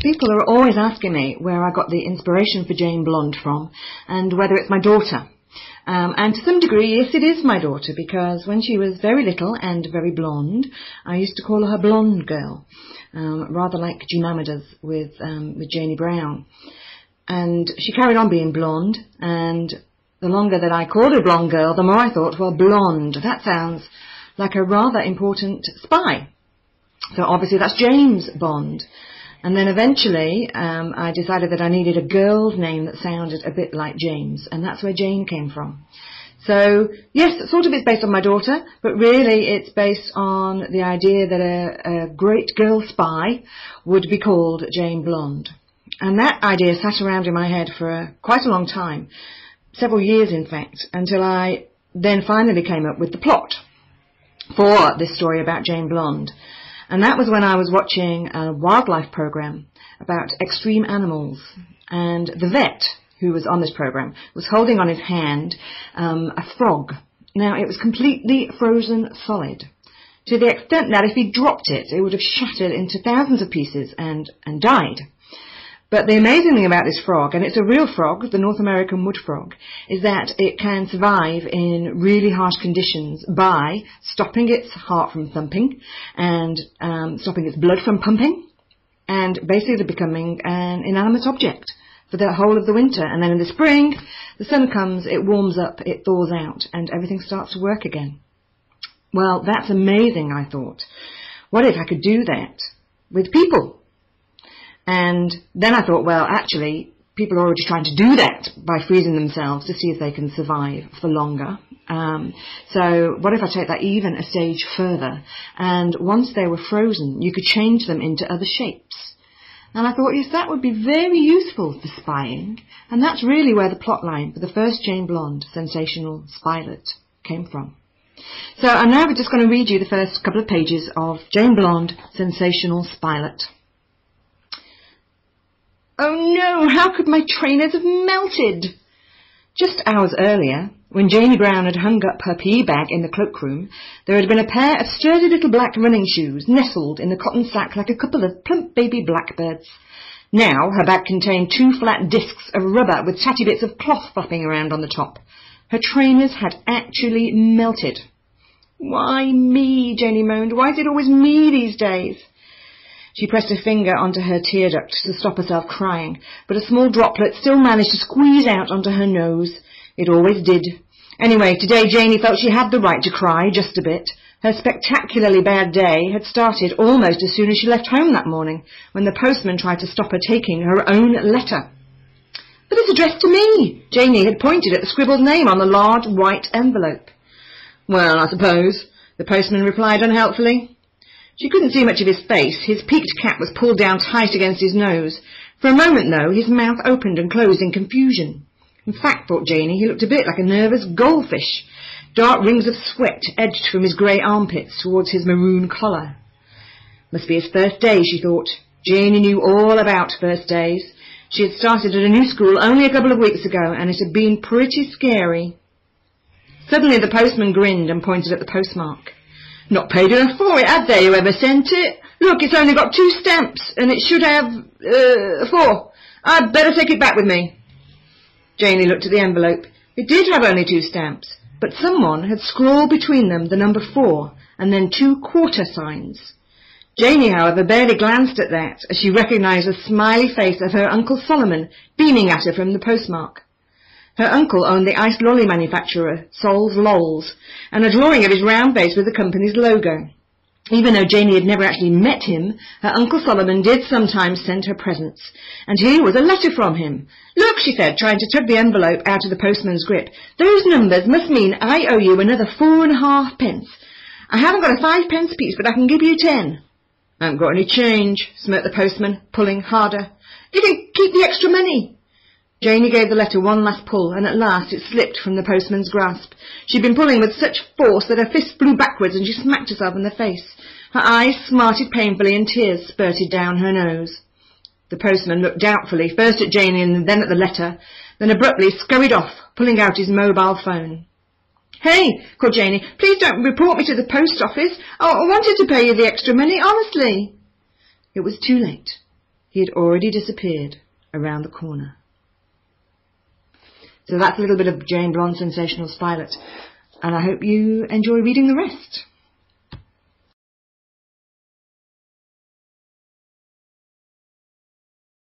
People are always asking me where I got the inspiration for Jane Blonde from and whether it's my daughter. And to some degree, yes, it is my daughter, because when she was very little and very blonde, I used to call her Blonde Girl, rather like Jemima does with Janie Brown. And she carried on being blonde, and the longer that I called her Blonde Girl, the more I thought, well, blonde, that sounds like a rather important spy. So obviously that's James Bond. And then eventually I decided that I needed a girl's name that sounded a bit like James, and that's where Jane came from. So yes, sort of it's based on my daughter, but really it's based on the idea that a great girl spy would be called Jane Blonde. And that idea sat around in my head for quite a long time, several years in fact, until I then finally came up with the plot for this story about Jane Blonde. And that was when I was watching a wildlife program about extreme animals, and the vet who was on this program was holding on his hand a frog. Now it was completely frozen solid, to the extent that if he dropped it, it would have shattered into thousands of pieces and died. But the amazing thing about this frog, and it's a real frog, the North American wood frog, is that it can survive in really harsh conditions by stopping its heart from thumping and stopping its blood from pumping, and basically becoming an inanimate object for the whole of the winter. And then in the spring, the sun comes, it warms up, it thaws out, and everything starts to work again. Well, that's amazing, I thought. What if I could do that with people? And then I thought, well, actually, people are already trying to do that by freezing themselves to see if they can survive for longer. So what if I take that even a stage further? And once they were frozen, you could change them into other shapes. And I thought, yes, that would be very useful for spying. And that's really where the plotline for the first Jane Blonde, Sensational Spylet, came from. So I'm now just going to read you the first couple of pages of Jane Blonde, Sensational Spylet. Oh no, how could my trainers have melted? Just hours earlier, when Janie Brown had hung up her PE bag in the cloakroom, there had been a pair of sturdy little black running shoes nestled in the cotton sack like a couple of plump baby blackbirds. Now her bag contained 2 flat discs of rubber with tatty bits of cloth flapping around on the top. Her trainers had actually melted. Why me, Janie moaned. Why is it always me these days? She pressed her finger onto her tear duct to stop herself crying, but a small droplet still managed to squeeze out onto her nose. It always did. Anyway, today Janie felt she had the right to cry, just a bit. Her spectacularly bad day had started almost as soon as she left home that morning, when the postman tried to stop her taking her own letter. But it's addressed to me. Janie had pointed at the scribbled name on the large white envelope. Well, I suppose, the postman replied unhelpfully. She couldn't see much of his face. His peaked cap was pulled down tight against his nose. For a moment, though, his mouth opened and closed in confusion. In fact, thought Janie, he looked a bit like a nervous goldfish. Dark rings of sweat edged from his grey armpits towards his maroon collar. Must be his first day, she thought. Janie knew all about first days. She had started at a new school only a couple of weeks ago, and it had been pretty scary. Suddenly the postman grinned and pointed at the postmark. Not paid enough for it, had they, whoever sent it? Look, it's only got 2 stamps, and it should have 4. I'd better take it back with me. Janie looked at the envelope. It did have only 2 stamps, but someone had scrawled between them the number 4, and then 2 quarter signs. Janie, however, barely glanced at that, as she recognised the smiley face of her Uncle Solomon beaming at her from the postmark. Her uncle owned the iced lolly manufacturer, Sol's Lols, and a drawing of his round face with the company's logo. Even though Janie had never actually met him, her Uncle Solomon did sometimes send her presents, and here was a letter from him. Look, she said, trying to tug the envelope out of the postman's grip. Those numbers must mean I owe you another 4.5 pence. I haven't got a 5-pence piece, but I can give you 10. I haven't got any change, smirked the postman, pulling harder. You can keep the extra money. Janie gave the letter one last pull, and at last it slipped from the postman's grasp. She'd been pulling with such force that her fist flew backwards and she smacked herself in the face. Her eyes smarted painfully and tears spurted down her nose. The postman looked doubtfully, first at Janie and then at the letter, then abruptly scurried off, pulling out his mobile phone. Hey, called Janie, please don't report me to the post office. I wanted to pay you the extra money, honestly. It was too late. he had already disappeared around the corner. So that's a little bit of Jane Blonde's Sensational Spylet, and I hope you enjoy reading the rest.